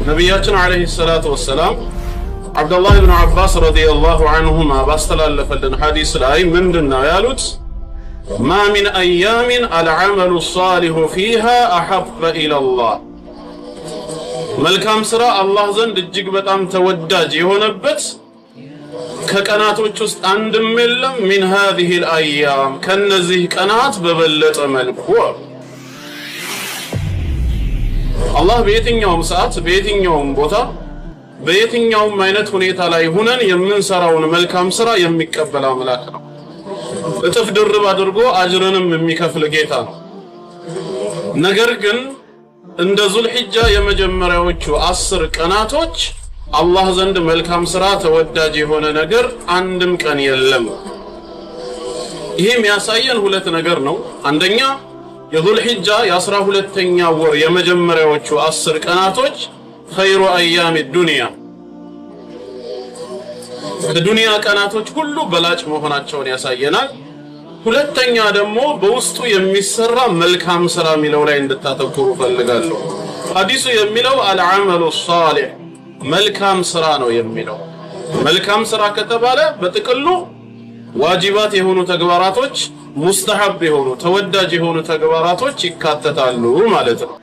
ነብያችን አለይሂ ሰላቱ ወሰላም አብዱላህ ኢብኑ አባስ ረዲየላሁ ዐንሁማ ባስተላለፈልን ሐዲስ ላይ ምንድነው ያሉት? ማ ሚን አያሚን አልዐመሉ ሷሊሁ ፊሃ አሐበ ኢለላህ። መልካም ስራ አላህ ዘንድ እጅግ በጣም ተወዳጅ የሆነበት ከቀናቶች ውስጥ አንድም የለም። ሚን ሃዚሂል አያም ከነዚህ ቀናት በበለጠ መልኩ አላህ በየትኛውም ሰዓት በየትኛውም ቦታ በየትኛውም አይነት ሁኔታ ላይ ሆነን የምንሰራውን መልካም ስራ የሚቀበል አምላክ ነው። እጥፍ ድርብ አድርጎ አጅርንም የሚከፍል ጌታ ነው። ነገር ግን እንደ ዙልሂጃ የመጀመሪያዎቹ 10 ቀናቶች አላህ ዘንድ መልካም ስራ ተወዳጅ የሆነ ነገር አንድም ቀን የለም። ይሄም ያሳየን ሁለት ነገር ነው። አንደኛ የዙልሂጃ የ12ኛ ወር የመጀመሪያዎቹ 10 ቀናቶች ኸይሩ አያም ዱንያ ከዱንያ ቀናቶች ሁሉ በላጭ መሆናቸውን ያሳየናል። ሁለተኛ ደግሞ በውስጡ የሚሰራ መልካም ስራ ሚለው ላይ እንድታተኩሩ ፈልጋለሁ። ሐዲሱ የሚለው አልዓመሉ ሷሊህ መልካም ስራ ነው የሚለው። መልካም ስራ ከተባለ በጥቅሉ ዋጅባት የሆኑ ተግባራቶች፣ ሙስተሐብ የሆኑ ተወዳጅ የሆኑ ተግባራቶች ይካተታሉ ማለት ነው።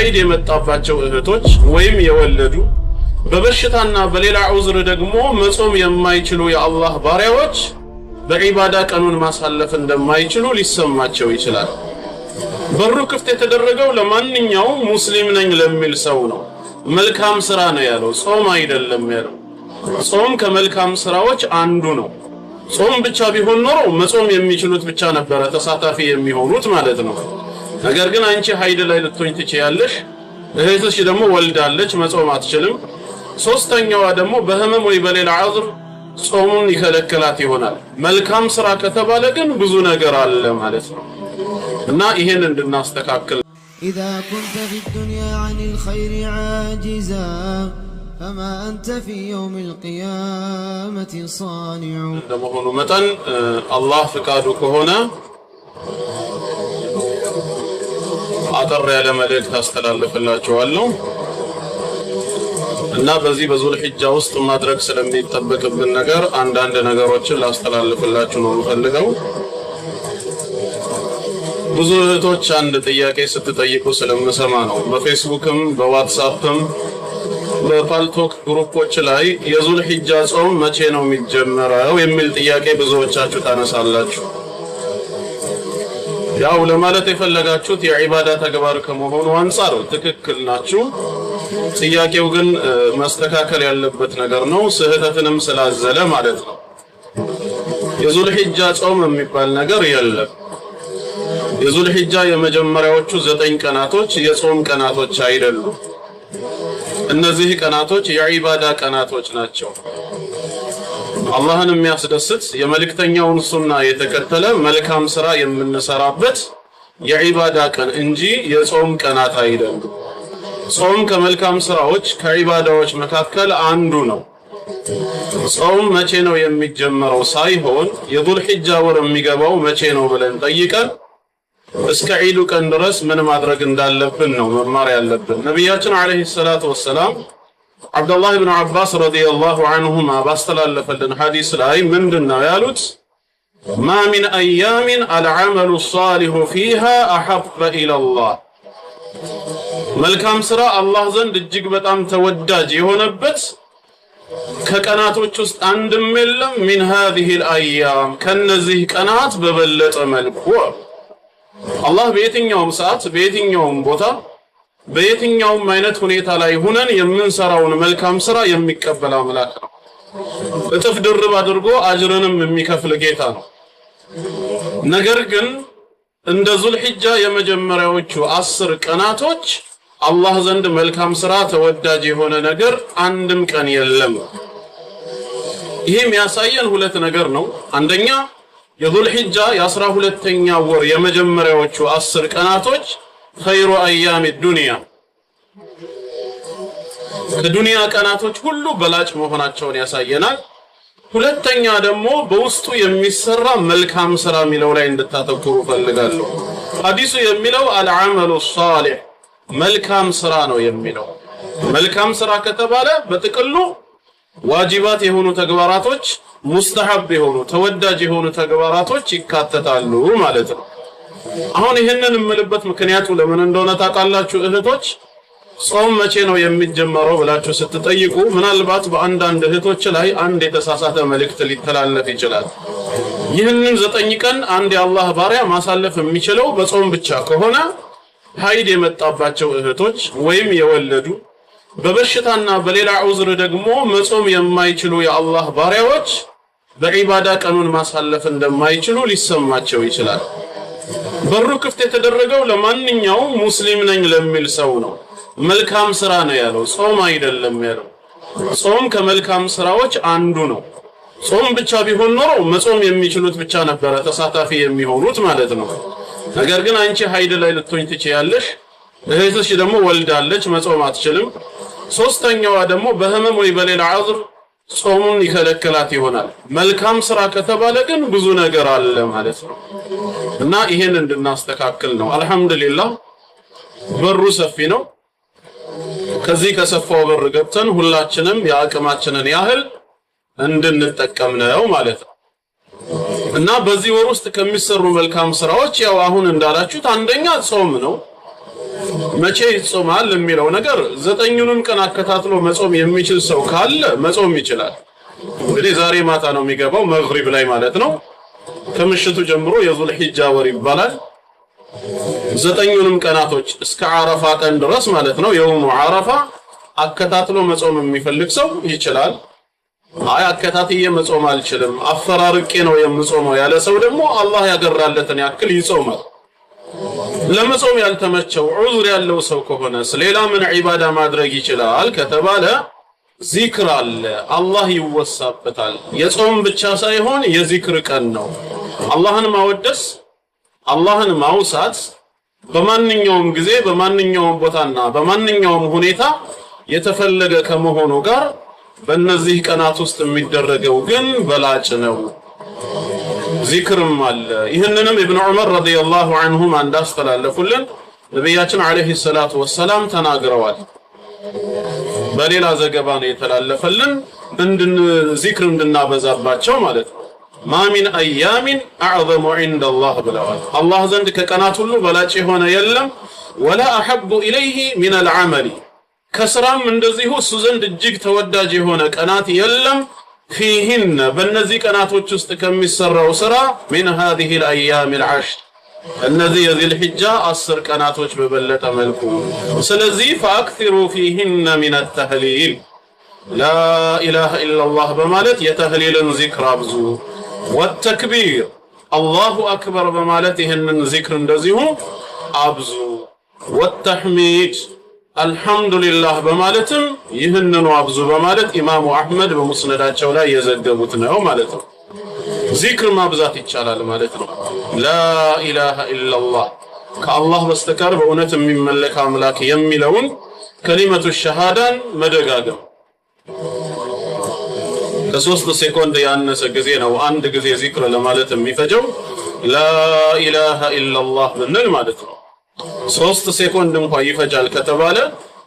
ዒድ የመጣባቸው እህቶች ወይም የወለዱ በበሽታና በሌላ ዑዝር ደግሞ መጾም የማይችሉ የአላህ ባሪያዎች በዒባዳ ቀኑን ማሳለፍ እንደማይችሉ ሊሰማቸው ይችላል። በሩ ክፍት የተደረገው ለማንኛውም ሙስሊም ነኝ ለሚል ሰው ነው። መልካም ስራ ነው ያለው፣ ጾም አይደለም ያለው። ጾም ከመልካም ስራዎች አንዱ ነው። ጾም ብቻ ቢሆን ኖሮ መጾም የሚችሉት ብቻ ነበረ ተሳታፊ የሚሆኑት ማለት ነው። ነገር ግን አንቺ ሀይድ ላይ ልትሆኝ ትችያለሽ፣ እህትሽ ደግሞ ወልዳለች መጾም አትችልም፣ ሶስተኛዋ ደግሞ በህመም ወይ በሌላ ዐዝር ጾሙን ይከለክላት ይሆናል። መልካም ስራ ከተባለ ግን ብዙ ነገር አለ ማለት ነው እና ይሄን እንድናስተካክል إذا كنت في الدنيا عن الخير عاجزا فما أنت في يوم القيامة صانع እንደመሆኑ መጠን አላህ ፍቃዱ ከሆነ አጠር ያለ መልእክት አስተላልፍላችኋለሁ እና በዚህ በዙልሂጃ ውስጥ ማድረግ ስለሚጠበቅብን ነገር አንዳንድ ነገሮችን ላስተላልፍላችሁ ነው የምፈልገው። ብዙ እህቶች አንድ ጥያቄ ስትጠይቁ ስለምሰማ ነው። በፌስቡክም በዋትስአፕም በፓልቶክ ግሩፖች ላይ የዙልሂጃ ጾም መቼ ነው የሚጀመረው የሚል ጥያቄ ብዙዎቻችሁ ታነሳላችሁ። ያው ለማለት የፈለጋችሁት የዒባዳ ተግባር ከመሆኑ አንፃር ትክክል ናችሁ። ጥያቄው ግን መስተካከል ያለበት ነገር ነው፣ ስህተትንም ስላዘለ ማለት ነው። የዙልሂጃ ጾም የሚባል ነገር የለም። የዙልሂጃ የመጀመሪያዎቹ 9 ቀናቶች የጾም ቀናቶች አይደሉም። እነዚህ ቀናቶች የዒባዳ ቀናቶች ናቸው። አላህን የሚያስደስት የመልእክተኛውን ሱና የተከተለ መልካም ስራ የምንሰራበት የዒባዳ ቀን እንጂ የጾም ቀናት አይደሉም። ጾም ከመልካም ስራዎች ከዒባዳዎች መካከል አንዱ ነው። ጾም መቼ ነው የሚጀመረው ሳይሆን የዙልሂጃ ወር የሚገባው መቼ ነው ብለን ጠይቀን እስከ ዒዱ ቀን ድረስ ምን ማድረግ እንዳለብን ነው መማር ያለብን። ነብያችን አለይሂ ሰላቱ ወሰላም አብዱላህ ኢብኑ አባስ ረዲየላሁ ዐንሁማ ባስተላለፈልን ሐዲስ ላይ ምንድነው ያሉት? ማ ሚን አያሚን አልዐመሉ ሷሊሁ ፊሃ አሐበ ኢለላህ። መልካም ስራ አላህ ዘንድ እጅግ በጣም ተወዳጅ የሆነበት ከቀናቶች ውስጥ አንድም የለም። ሚን ሃዚሂል አያም ከነዚህ ቀናት በበለጠ መልኩ አላህ በየትኛውም ሰዓት በየትኛውም ቦታ በየትኛውም አይነት ሁኔታ ላይ ሆነን የምንሰራውን መልካም ስራ የሚቀበል አምላክ ነው። እጥፍ ድርብ አድርጎ አጅርንም የሚከፍል ጌታ ነው። ነገር ግን እንደ ዙልሂጃ የመጀመሪያዎቹ 10 ቀናቶች አላህ ዘንድ መልካም ስራ ተወዳጅ የሆነ ነገር አንድም ቀን የለም። ይሄም ያሳየን ሁለት ነገር ነው። አንደኛ የዙልሂጃ የ12ኛ ወር የመጀመሪያዎቹ 10 ቀናቶች ኸይሩ አያም ዱንያ ከዱንያ ቀናቶች ሁሉ በላጭ መሆናቸውን ያሳየናል። ሁለተኛ ደግሞ በውስጡ የሚሰራ መልካም ስራ የሚለው ላይ እንድታተኩሩ ፈልጋለሁ። ሐዲሱ የሚለው አልዓመሉ ሷሊህ መልካም ስራ ነው የሚለው። መልካም ስራ ከተባለ በጥቅሉ ዋጅባት የሆኑ ተግባራቶች፣ ሙስተሐብ የሆኑ ተወዳጅ የሆኑ ተግባራቶች ይካተታሉ ማለት ነው። አሁን ይሄንን የምልበት ምክንያቱ ለምን እንደሆነ ታውቃላችሁ እህቶች? ጾም መቼ ነው የሚጀመረው ብላችሁ ስትጠይቁ ምናልባት በአንዳንድ እህቶች ላይ አንድ የተሳሳተ መልእክት ሊተላለፍ ይችላል። ይህንን 9 ቀን አንድ የአላህ ባሪያ ማሳለፍ የሚችለው በጾም ብቻ ከሆነ ሀይድ የመጣባቸው እህቶች ወይም የወለዱ በበሽታና በሌላ ዑዝር ደግሞ መጾም የማይችሉ የአላህ ባሪያዎች በዒባዳ ቀኑን ማሳለፍ እንደማይችሉ ሊሰማቸው ይችላል። በሩ ክፍት የተደረገው ለማንኛውም ሙስሊም ነኝ ለሚል ሰው ነው። መልካም ስራ ነው ያለው፣ ጾም አይደለም ያለው። ጾም ከመልካም ስራዎች አንዱ ነው። ጾም ብቻ ቢሆን ኖሮ መጾም የሚችሉት ብቻ ነበረ ተሳታፊ የሚሆኑት ማለት ነው። ነገር ግን አንቺ ሀይድ ላይ ልትሆኝ ትችያለሽ፣ እህትሽ ደግሞ ወልዳለች መጾም አትችልም፣ ሶስተኛዋ ደግሞ በህመም ወይ በሌላ ዑዝር ጾሙን ይከለክላት ይሆናል። መልካም ስራ ከተባለ ግን ብዙ ነገር አለ ማለት ነው እና ይሄን እንድናስተካክል ነው። አልহামዱሊላህ በሩ ሰፊ ነው። ከዚህ ከሰፋው በር ገብተን ሁላችንም የአቅማችንን ያህል እንድንጠቀም ነው ማለት ነው እና በዚህ ወር ውስጥ ከሚሰሩ መልካም ስራዎች ያው አሁን እንዳላችሁት አንደኛ ጾም ነው። መቼ ይጾማል የሚለው ነገር 9ኙንም ቀን አከታትሎ መጾም የሚችል ሰው ካለ መጾም ይችላል። እንግዲህ ዛሬ ማታ ነው የሚገባው መግሪብ ላይ ማለት ነው። ከምሽቱ ጀምሮ የዙል ሒጃ ወር ይባላል። 9ኙንም ቀናቶች እስከ አረፋ ቀን ድረስ ማለት ነው የውሙ አረፋ አከታትሎ መጾም የሚፈልግ ሰው ይችላል። አይ አከታትዬ መጾም አልችልም አፈራርቄ ነው የምጾመው ያለ ሰው ደግሞ አላህ ያገራለትን ያክል ይጾማል። ለመጾም ያልተመቸው ዑዝር ያለው ሰው ከሆነ ስለሌላ ምን ዒባዳ ማድረግ ይችላል ከተባለ ዚክር አለ፣ አላህ ይወሳበታል። የጾም ብቻ ሳይሆን የዚክር ቀን ነው። አላህን ማወደስ አላህን ማውሳት በማንኛውም ጊዜ በማንኛውም ቦታና በማንኛውም ሁኔታ የተፈለገ ከመሆኑ ጋር በእነዚህ ቀናት ውስጥ የሚደረገው ግን በላጭ ነው። ዚክርም አለ። ይህንንም ኢብኑ ዑመር ረዲየላሁ ዐንሁም እንዳስተላለፉልን ነብያችን አለይሂ ሰላቱ ወሰላም ተናግረዋል። በሌላ ዘገባ ነው የተላለፈልን ዚክር እንድናበዛባቸው ማለት ነው። ማ ሚን አያሚን አዕዘሙ ዐንደላህ ብለዋል። አላህ ዘንድ ከቀናት ሁሉ በላጭ የሆነ የለም። ወላ አሐቡ ኢለይሂ ሚነል ዐመሊ ከስራም እንደዚሁ እሱ ዘንድ እጅግ ተወዳጅ የሆነ ቀናት የለም። ፊህን በእነዚህ ቀናቶች ውስጥ ከሚሰራው ስራ ሚን ሃዚሂ አልአያም አልዓሽር እነዚህ የዚል ሒጃ 10 ቀናቶች በበለጠ መልኩ። ስለዚህ ፈአክሲሩ ፊህን ሚን አተህሊል ላ ኢላሃ ኢላላህ በማለት የተህሊልን ዚክር አብዙ። ወተክቢር አላሁ አክበር በማለት ይህንን ዚክር እንደዚሁ አብዙ። ወተሕሚድ አልহামዱሊላህ በማለትም ይህንኑ አብዙ በማለት ኢማሙ አህመድ በሙስነዳቸው ላይ የዘገቡት ነው ማለት ነው። ዚክር ማብዛት ይቻላል ማለት ነው። ላ ኢላሃ ኢላላህ ከአላህ በስተቀር በእውነት የሚመለክ አምላክ የሚለውን ከሊመቱ ሸሃዳን መደጋገም ከ3 ሴኮንድ ያነሰ ጊዜ ነው አንድ ጊዜ ዚክር ለማለት የሚፈጀው። ላ ኢላሃ ኢላላህ ብንል ማለት ነው 3 ሴኮንድ እንኳን ይፈጃል ከተባለ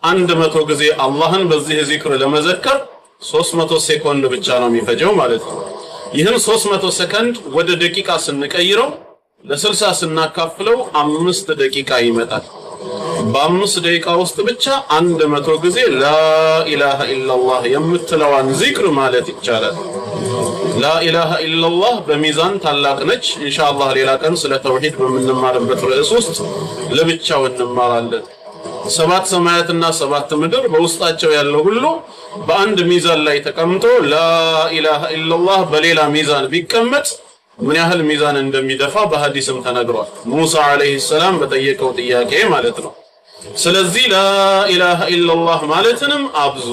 100 ጊዜ አላህን በዚህ ዚክር ለመዘከር 300 ሴኮንድ ብቻ ነው የሚፈጀው ማለት ነው። ይህን 300 ሰከንድ ወደ ደቂቃ ስንቀይረው ለ60 ስናካፍለው 5 ደቂቃ ይመጣል። በ5 ደቂቃ ውስጥ ብቻ 100 ጊዜ ላ ኢላሃ ኢላላህ የምትለዋን ዚክር ማለት ይቻላል። ላ ኢላሃ ኢላላህ በሚዛን ታላቅ ነች። ኢንሻአላህ ሌላ ቀን ስለ ተውሂድ በምንማርበት ርዕስ ውስጥ ለብቻው እንማራለን። 7 ሰማያትና 7 ምድር በውስጣቸው ያለው ሁሉ በአንድ ሚዛን ላይ ተቀምጦ ላ ኢላሃ ኢላላህ በሌላ ሚዛን ቢቀመጥ ምን ያህል ሚዛን እንደሚደፋ በሐዲስም ተነግሯል። ሙሳ አለይሂ ሰላም በጠየቀው ጥያቄ ማለት ነው። ስለዚህ ላ ኢላሃ ኢላላህ ማለትንም አብዙ።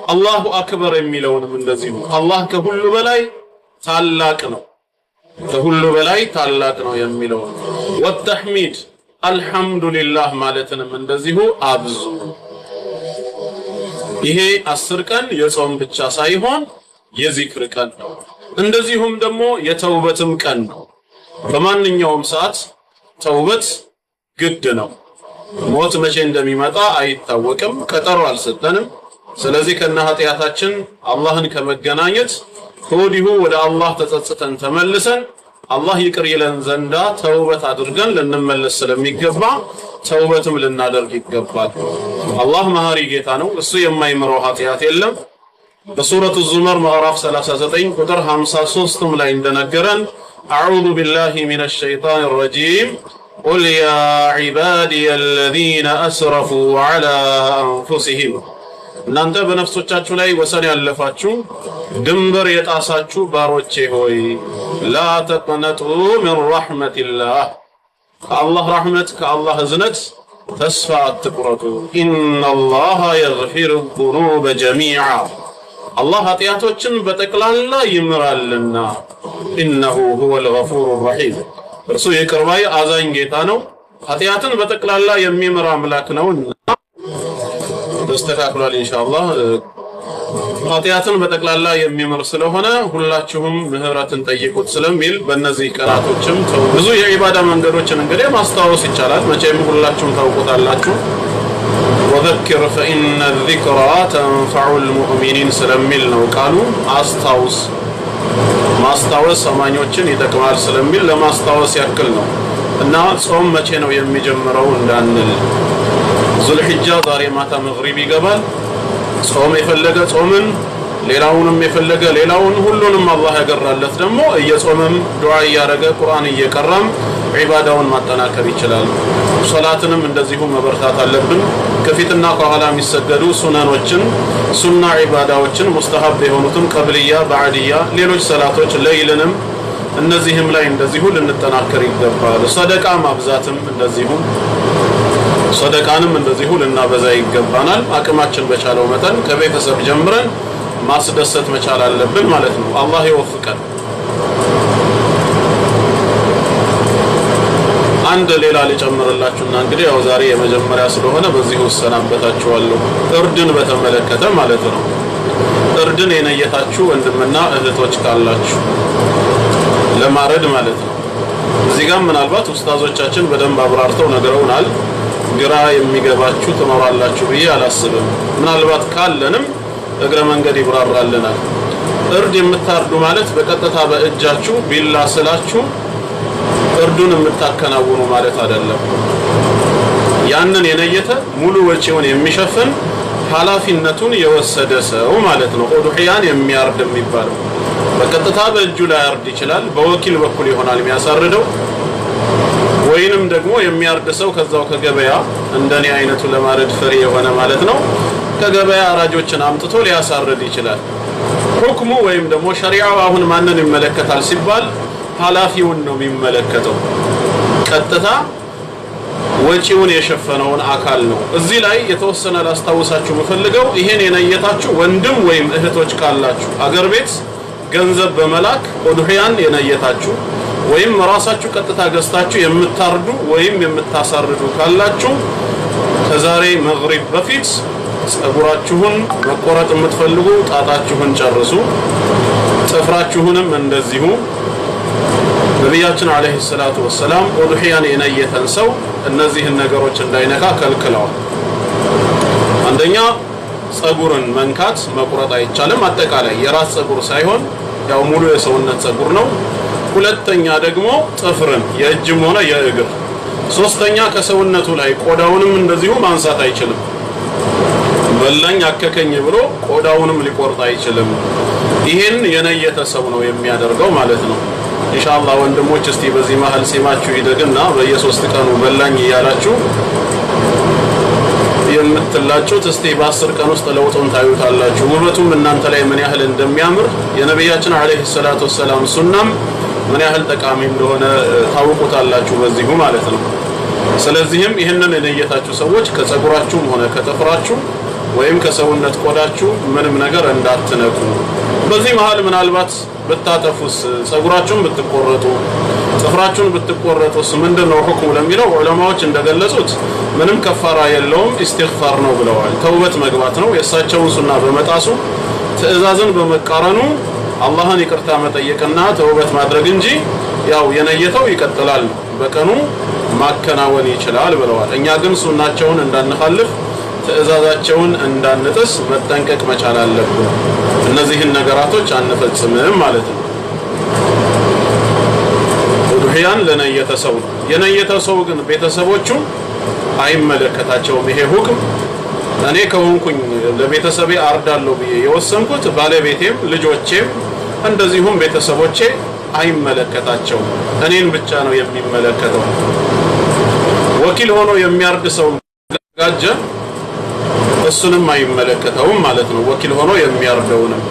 አላሁ አክበር የሚለውንም እንደዚሁ አላህ ከሁሉ በላይ ታላቅ ነው፣ ከሁሉ በላይ ታላቅ ነው የሚለው። ወተሕሚድ አልহামዱሊላህ ማለትንም እንደዚሁ አብዙ። ይሄ 10 ቀን የጾም ብቻ ሳይሆን የዚክር ቀን ነው። እንደዚሁም ደግሞ የተውበትም ቀን ነው። በማንኛውም ሰዓት ተውበት ግድ ነው። ሞት መቼ እንደሚመጣ አይታወቅም፣ ቀጠሮ አልሰጠንም። ስለዚህ ከነ ኃጢአታችን አላህን ከመገናኘት ከወዲሁ ወደ አላህ ተጸጽተን ተመልሰን አላህ ይቅር ይለን ዘንዳ ተውበት አድርገን ልንመለስ ስለሚገባ ተውበትም ልናደርግ ይገባል። አላህ መሐሪ ጌታ ነው፣ እሱ የማይምረው ኃጢአት የለም። በሱረቱ ዙመር ምዕራፍ 39 ቁጥር 53 ላይ እንደነገረን አዑዙ ቢላሂ ሚነሽ ሸይጣኒ ረጂም ቁል ያ ዒባዲየ አለዚነ አስረፉ ዐላ አንፉሲሂም እናንተ በነፍሶቻችሁ ላይ ወሰን ያለፋችሁ ድንበር የጣሳችሁ ባሮቼ ሆይ ላ ተቅነጡ ሚን ረሕመቲላህ ከአላህ ረሕመት ከአላህ እዝነት ተስፋ አትቁረጡ። ኢነላሃ የግፊሩ ዙኑበ ጀሚዓ አላህ ኃጢአቶችን በጠቅላላ ይምራልና ኢነሁ ሁወል ገፉሩ ረሒም እርሱ ይቅር ባይ አዛኝ ጌታ ነው። ኃጢአትን በጠቅላላ የሚምር አምላክ ነውና ተስተካክሏል ኢንሻአላህ። ኃጢአትን በጠቅላላ የሚምር ስለሆነ ሁላችሁም ምህረትን ጠይቁት ስለሚል በእነዚህ ቀናቶችም ብዙ የዒባዳ መንገዶችን እንግዲህ ማስታወስ ይቻላል። መቼም ሁላችሁም ታውቁታላችሁ። ወዘክር ፈኢነ ዚክራ ተንፈዑል ሙእሚኒን ስለሚል ነው ቃሉ። አስታውስ ማስታወስ አማኞችን ይጠቅማል ስለሚል ለማስታወስ ያክል ነው። እና ጾም መቼ ነው የሚጀምረው እንዳንል ዙልሂጃ ዛሬ ማታ መግሪብ ይገባል። ጾም የፈለገ ጾምን ሌላውንም የፈለገ ሌላውን ሁሉንም አላህ ያገራለት ደግሞ እየጾመም ዱዓ እያረገ ቁርአን እየቀራም ዒባዳውን ማጠናከር ይችላል። ሶላትንም እንደዚሁ መበርታት አለብን። ከፊትና ከኋላ የሚሰገዱ ሱናኖችን ሱና ዒባዳዎችን ሙስተሐብ የሆኑትን ቀብልያ ባዕድያ ሌሎች ሰላቶች ለይልንም እነዚህም ላይ እንደዚሁ ልንጠናከር ይገባል። ሰደቃ ማብዛትም እንደዚሁ ሰደቃንም እንደዚሁ ልናበዛ ይገባናል። አቅማችን በቻለው መጠን ከቤተሰብ ጀምረን ማስደሰት መቻል አለብን ማለት ነው። አላህ ይወፍቀን። አንድ ሌላ ልጨምርላችሁና እንግዲህ ያው ዛሬ የመጀመሪያ ስለሆነ በዚሁ እሰናበታችኋለሁ። እርድን በተመለከተ ማለት ነው። እርድን የነየታችሁ ወንድምና እህቶች ካላችሁ ለማረድ ማለት ነው። እዚህ ጋር ምናልባት ኡስታዞቻችን በደንብ አብራርተው ነገረውናል። ግራ የሚገባችሁ ትኖራላችሁ ብዬ አላስብም። ምናልባት ካለንም እግረ መንገድ ይብራራልናል። እርድ የምታርዱ ማለት በቀጥታ በእጃችሁ ቢላ ስላችሁ እርዱን የምታከናውኑ ማለት አይደለም። ያንን የነየተ ሙሉ ወጪውን የሚሸፍን ኃላፊነቱን የወሰደ ሰው ማለት ነው ኡድሂያን የሚያርድ የሚባለው። በቀጥታ በእጁ ላይ ያርድ ይችላል፣ በወኪል በኩል ይሆናል የሚያሳርደው። ወይንም ደግሞ የሚያርድ ሰው ከዛው ከገበያ እንደኔ አይነቱ ለማረድ ፍሬ የሆነ ማለት ነው ከገበያ አራጆችን አምጥቶ ሊያሳርድ ይችላል። ሁክሙ ወይም ደግሞ ሸሪዓው አሁን ማንን ይመለከታል ሲባል ኃላፊውን ነው የሚመለከተው። ቀጥታ ወጪውን የሸፈነውን አካል ነው። እዚህ ላይ የተወሰነ ላስታውሳችሁ የምፈልገው ይሄን የነየታችሁ ወንድም ወይም እህቶች ካላችሁ አገር ቤት ገንዘብ በመላክ ኡድሂያን የነየታችሁ ወይም ራሳችሁ ቀጥታ ገዝታችሁ የምታርዱ ወይም የምታሳርዱ ካላችሁ ከዛሬ መግሪብ በፊት ጸጉራችሁን መቆረጥ የምትፈልጉ ጣጣችሁን ጨርሱ። ጥፍራችሁንም እንደዚሁ ነቢያችን አለይሂ ሰላቱ ወሰላም ኡድሂያን የነየተን ሰው እነዚህን ነገሮች እንዳይነካ ከልክለዋል። አንደኛ ጸጉርን መንካት መቁረጥ አይቻልም። አጠቃላይ የራስ ጸጉር ሳይሆን ያው ሙሉ የሰውነት ጸጉር ነው። ሁለተኛ ደግሞ ጥፍርን የእጅም ሆነ የእግር። ሶስተኛ ከሰውነቱ ላይ ቆዳውንም እንደዚሁ ማንሳት አይችልም። በላኝ አከከኝ ብሎ ቆዳውንም ሊቆርጥ አይችልም። ይሄን የነየተ ሰው ነው የሚያደርገው ማለት ነው። ኢንሻአላህ ወንድሞች እስቲ በዚህ መሃል ሲማችሁ ይደግና በየ3 ቀኑ በላኝ እያላችሁ የምትላጩት እስቲ በ10 ቀን ውስጥ ለውጡን ታዩታላችሁ። ውበቱም እናንተ ላይ ምን ያህል እንደሚያምር የነብያችን አለይሂ ሰላቱ ወሰላም ሱናም ምን ያህል ጠቃሚ እንደሆነ ታውቁታላችሁ በዚሁ ማለት ነው። ስለዚህም ይህንን የነየታችሁ ሰዎች ከጸጉራችሁም ሆነ ከጥፍራችሁ ወይም ከሰውነት ቆዳችሁ ምንም ነገር እንዳትነኩ። በዚህ መሃል ምናልባት ብታጠፉስ ጸጉራችሁን ብትቆረጡ ጥፍራችሁን ብትቆረጡስ ምንድነው ሁክሙ ለሚለው ዑለማዎች እንደገለጹት ምንም ከፋራ የለውም፣ ኢስቲግፋር ነው ብለዋል። ተውበት መግባት ነው። የእሳቸውን ሱና በመጣሱ ትእዛዝን በመቃረኑ አላህን ይቅርታ መጠየቅና ተውበት ማድረግ እንጂ ያው የነየተው ይቀጥላል በቀኑ ማከናወን ይችላል ብለዋል። እኛ ግን ሱናቸውን እንዳንخالፍ ትእዛዛቸውን እንዳንጥስ መጠንቀቅ መቻል አለብን። እነዚህን ነገራቶች አንፈጽምም ማለት ነው። ኡድሂያን ለነየተሰው የነየተሰው ግን ቤተሰቦቹ አይመለከታቸውም። ይሄ ሁክም እኔ ከሆንኩኝ ለቤተሰቤ አርዳለሁ ብዬ የወሰንኩት ባለቤቴም ልጆቼም እንደዚሁም ቤተሰቦቼ አይመለከታቸውም። እኔን ብቻ ነው የሚመለከተው። ወኪል ሆኖ የሚያርድ ሰው ጋጀ እሱንም አይመለከተውም ማለት ነው። ወኪል ሆኖ የሚያርደውንም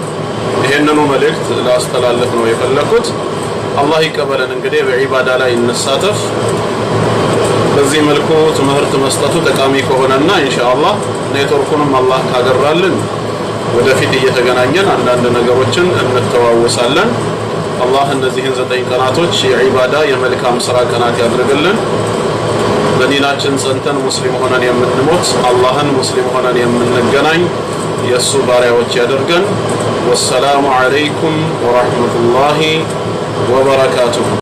ይሄንኑ መልእክት ላስተላልፍ ነው የፈለኩት። አላህ ይቀበለን። እንግዲህ በዒባዳ ላይ እንሳተፍ። በዚህ መልኩ ትምህርት መስጠቱ ጠቃሚ ከሆነና ኢንሻአላህ ኔትወርኩንም አላህ ካገራልን ወደፊት እየተገናኘን አንዳንድ ነገሮችን እንተዋወሳለን። አላህ እነዚህን 9 ቀናቶች የዒባዳ የመልካም ስራ ቀናት ያድርግልን። በዲናችን ጸንተን ሙስሊም ሆነን የምንሞት አላህን ሙስሊም ሆነን የምንገናኝ የሱ ባሪያዎች ያድርገን። ወሰላሙ ዐለይኩም ወራህመቱላሂ ወበረካቱሁ።